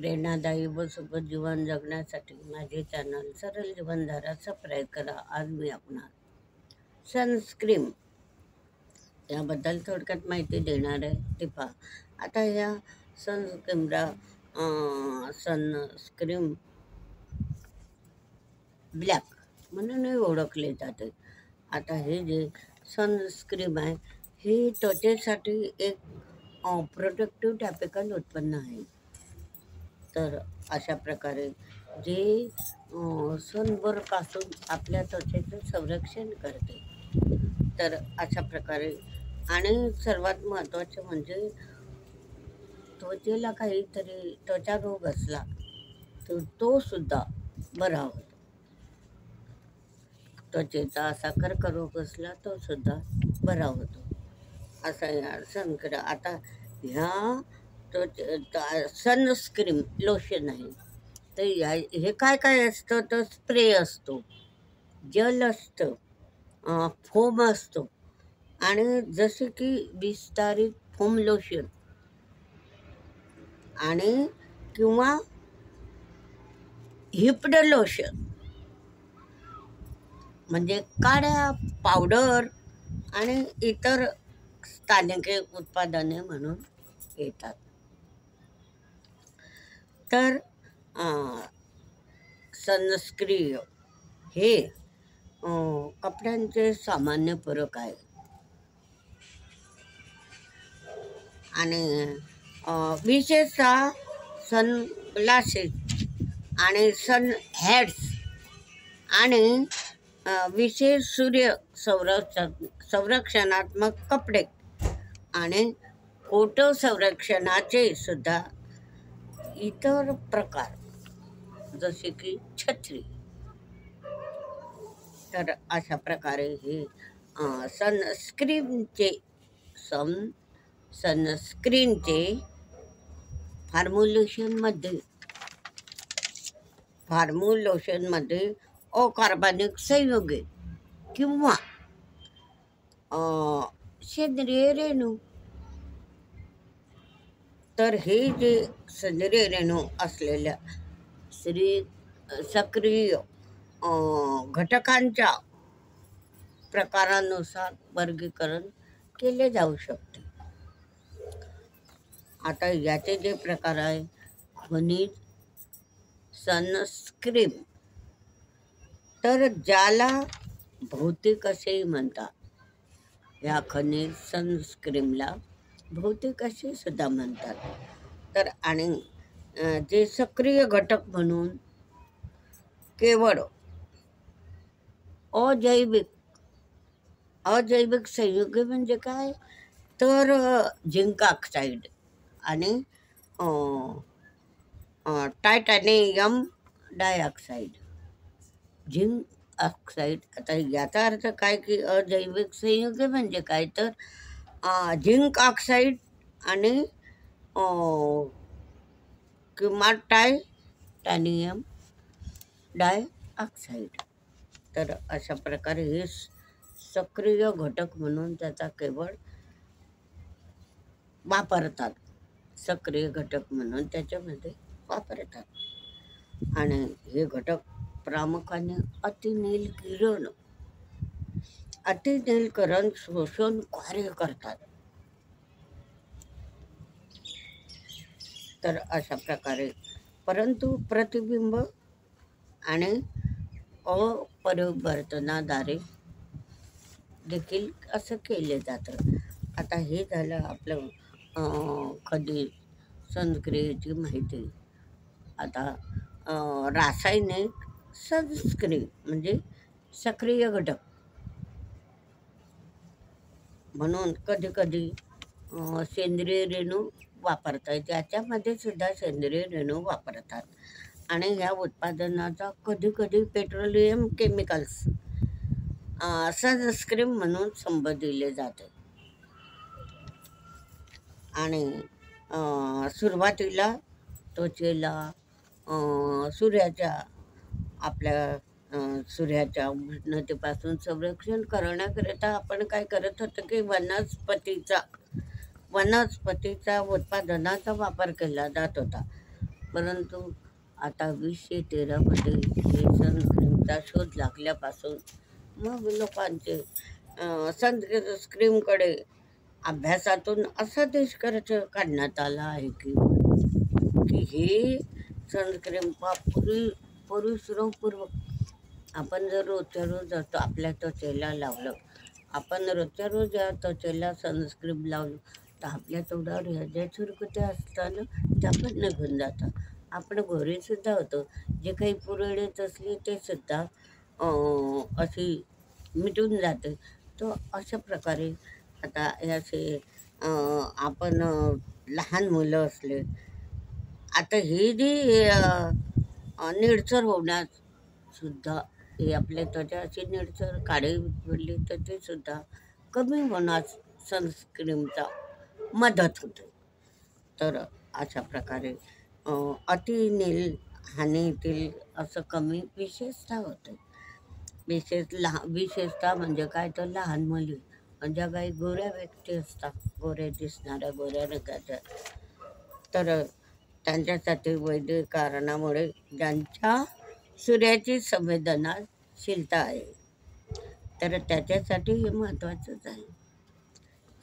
प्रेरणादायी व सुखद जीवन जगण्यासाठी माझे चॅनल सरळ जीवनधारा सबस्क्राईब करा. आज मी आपणास सनस्क्रीम याबद्दल थोडक्यात माहिती देणार आहे. ते पहा. आता ह्या सनस्क्रीमला सनस्क्रीम ब्लॅक म्हणूनही ओळखले जाते. आता हे जे सनस्क्रीम आहे ही त्वचेसाठी एक प्रोटेक्टिव्ह टॉपिकल उत्पन्न आहे. तर अशा प्रकारे जे सनबर्नपासून आपल्या त्वचेचं संरक्षण करते. तर अशा प्रकारे आणि सर्वात महत्त्वाचे म्हणजे त्वचेला काहीतरी त्वचा रोग असला तर तो सुद्धा बरा होतो. त्वचेचा असा कर्करोग असला तो सुद्धा बरा होतो. असा या सनस्क्रीम. आता ह्या सनस्क्रीम लोशन आहे. तर हे काय काय असतं तर स्प्रे असतो, जेल असतं, फोम असतो आणि जसे की विस्तारित फोम लोशन आणि किंवा हिप्ड लोशन म्हणजे काड्या, पावडर आणि इतर स्थानिक उत्पादने म्हणून येतात. तर सनस्क्रीन हे कपड्यांचे सामान्य फरक आहे आणि विशेषतः सनग्लासेस आणि सन हॅट्स आणि विशेष सूर्य संरक्षणात्मक कपडे आणि फोटो संरक्षणाचे सुद्धा इतर प्रकार जसे की छत्री. तर अशा प्रकारे हे सनस्क्रीनचे फॉर्म्युलेशनमध्ये अकार्बनिक संयुगे किंवा सेंद्रिय रेणू. तर हे जे सेंद्रिय रेणू असलेल्या सक्रिय घटकांच्या प्रकारानुसार वर्गीकरण केले जाऊ शकते. आता याचे जे प्रकार आहे खनिज सनस्क्रीन, तर ज्याला भौतिक असेही म्हणतात. या खनिज सनस्क्रीमला भौतिक असे सुद्धा म्हणतात. तर आणि जे सक्रिय घटक म्हणून केवळ अजैविक संयुगे म्हणजे काय तर झिंक ऑक्साईड आणि टायटॅनियम डायऑक्साईड, झिंक ऑक्साईड. आता याचा अर्थ काय की अजैविक संयुगे म्हणजे काय तर झिंक ऑक्साईड आणि किंवा टायटॅनियम डायऑक्साईड. तर अशा प्रकारे हे सक्रिय घटक म्हणून त्याचा केवळ वापरतात. सक्रिय घटक म्हणून त्याच्यामध्ये वापरतात. आणि हे घटक प्रामुख्याने अतिनीलकरण शोषण कार्य करतात. तर अशा प्रकारे परंतु प्रतिबिंब आणि अपरिवर्तनाद्वारे देखील असं केले जातं. आता हे झालं आपलं खनिज सनस्क्रीनची माहिती. आता रासायनिक सनस्क्रीन म्हणजे सक्रिय घटक म्हणून कधी सेंद्रिय रेणू वापरतात. याच्यामध्ये सुद्धा सेंद्रिय रेणू वापरतात आणि या उत्पादनाचा कधी पेट्रोलियम केमिकल्स सनस्क्रीन म्हणून संबोधले जाते. आणि सुरुवातीला त्वचेला सूर्याच्या उष्णतेपासून संरक्षण करण्याकरिता आपण काय करत होतो की वनस्पतीचा उत्पादनाचा वापर केला जात होता. परंतु आता 2013 हे सनस्क्रीमचा शोध लागल्यापासून मग लोकांचे सनस्क्रीमकडे अभ्यासातून असा निष्कर्ष काढण्यात आला आहे की हे सनस्क्रीम परिश्रमपूर्वक आपण जर रोजच्या रोज असतो आपल्या त्वचेला लावलं, आपण रोजच्या रोज या त्वचेला सनस्क्रीम लावलं तर आपल्या तोंडावर ह्या ज्या चुरकुत्या असताना त्या पण निघून जातात. आपण गोरेसुद्धा होतो. जे काही पुरळ असले ते सुद्धा अशी मिटून जाते. तो अशा प्रकारे आता हे असे आपण लहान मुलं असले, आता ही जी निळसर होण्यास सुद्धा हे आपल्या त्वचा अशी निळसर काळी पडली तर ते सुद्धा कमी होण्यास सनस्क्रीमचा मदत होते. तर अशा प्रकारे अति नील हानीतील असं कमी विशेषतः होतं. विशेषतः म्हणजे काय तर लहान मुली ज्या काही गोऱ्या व्यक्ती असतात, गोऱ्या दिसणाऱ्या, गोऱ्या रंगाच्या, तर त्यांच्यासाठी वैद्यकीय कारणामुळे ज्यांच्या सूर्याची संवेदनाशीलता आहे तर त्याच्यासाठी हे महत्त्वाचंच आहे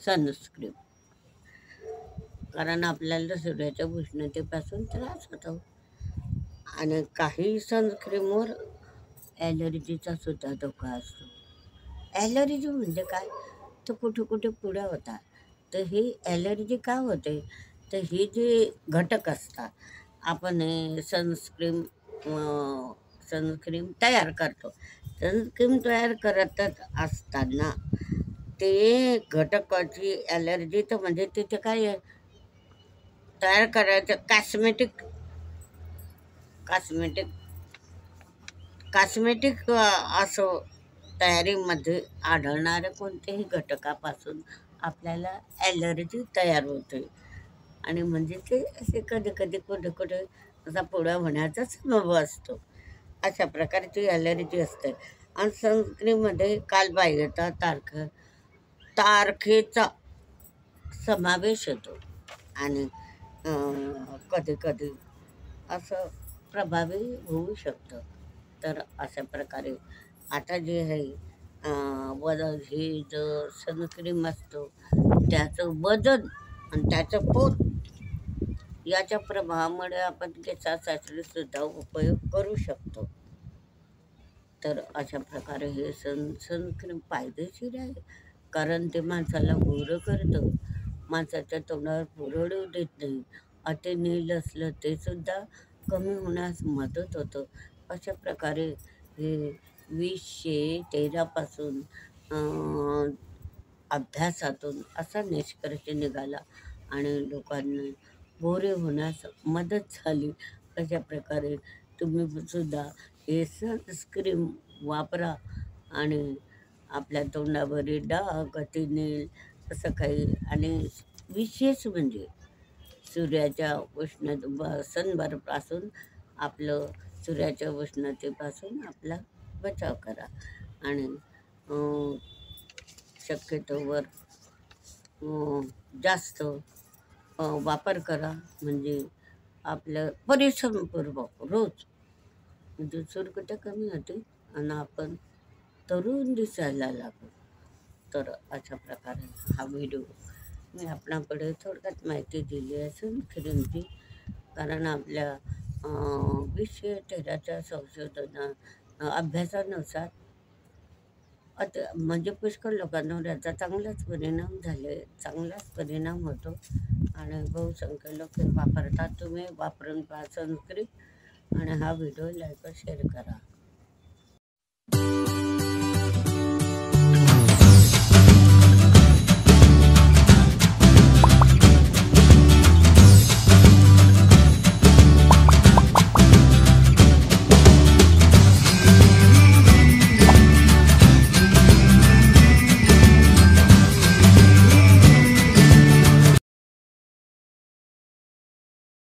सनस्क्रीम. कारण आपल्याला सूर्याच्या उष्णतेपासून त्रास होतो आणि काही सनस्क्रीमवर ॲलर्जीचा सुद्धा धोका असतो. ॲलर्जी म्हणजे काय, तर कुठे कुठे पुढे होतात. तर ही ॲलर्जी का होते, तर हे जे घटक असतात, आपण सनस्क्रीम तयार करतो. सनस्क्रीम तयार करतच असताना ते घटकाची ॲलर्जी, तर म्हणजे तिथे काय आहे, तयार करायचं कॉस्मेटिक कॉस्मेटिक कॉस्मेटिक असं तयारीमध्ये आढळणाऱ्या कोणत्याही घटकापासून आपल्याला ॲलर्जी तयार होते. आणि म्हणजे ते असे कधी कधी कुठे कुठे असा पुढा होण्याचा संभव असतो. अशा प्रकारची ॲलर्जी असते. आणि सनस्क्रीममध्ये कालबाह्यता तारखेचा समावेश होतो आणि कधी कधी असं प्रभावी होऊ शकतं. तर अशा प्रकारे आता जे आहे हे जो सनस्क्रीम असतो त्याचं वजन आणि त्याचं पोत याच्या प्रभावामुळे आपण केसासाठी उपयोग करू शकतो. तर अशा प्रकारे हे सनस्क्रीम फायदेशीर आहे. कारण ते माणसाला गोरं करतं, माणसाच्या तोंडावर पुरळ देत नाही, अति नील असलं ते सुद्धा कमी होण्यास मदत होतं. अशा प्रकारे हे 2013 अभ्यासातून असा निष्कर्ष निघाला आणि लोकांना गोरे होण्यास मदत झाली. अशा प्रकारे तुम्ही सुद्धा हे सनस्क्रीम वापरा आणि आपल्या तोंडावरील डाग, अति नील असं काही, आणि विशेष म्हणजे सूर्याच्या सनबर्नपासून सूर्याच्या उष्णतेपासून आपला बचाव करा आणि शक्यतोवर जास्त वापर करा. म्हणजे आपलं परिश्रमपूर्वक रोज म्हणजे सुरकुत्या कमी होते आणि आपण तरुण दिसायला लागू. तर अशा प्रकारे हा व्हिडिओ मी आपणाकडे थोडक्यात माहिती दिली आहे सनस्क्रीमची. कारण आपल्या 2013च्या अभ्यासानुसार म्हणजे पुष्कळ लोकांवर याचा चांगलाच परिणाम होतो आणि बहुसंख्य लोक वापरतात. तुम्ही वापरून पहा सनस्क्रीम आणि हा व्हिडिओ लाईक व शेअर करा.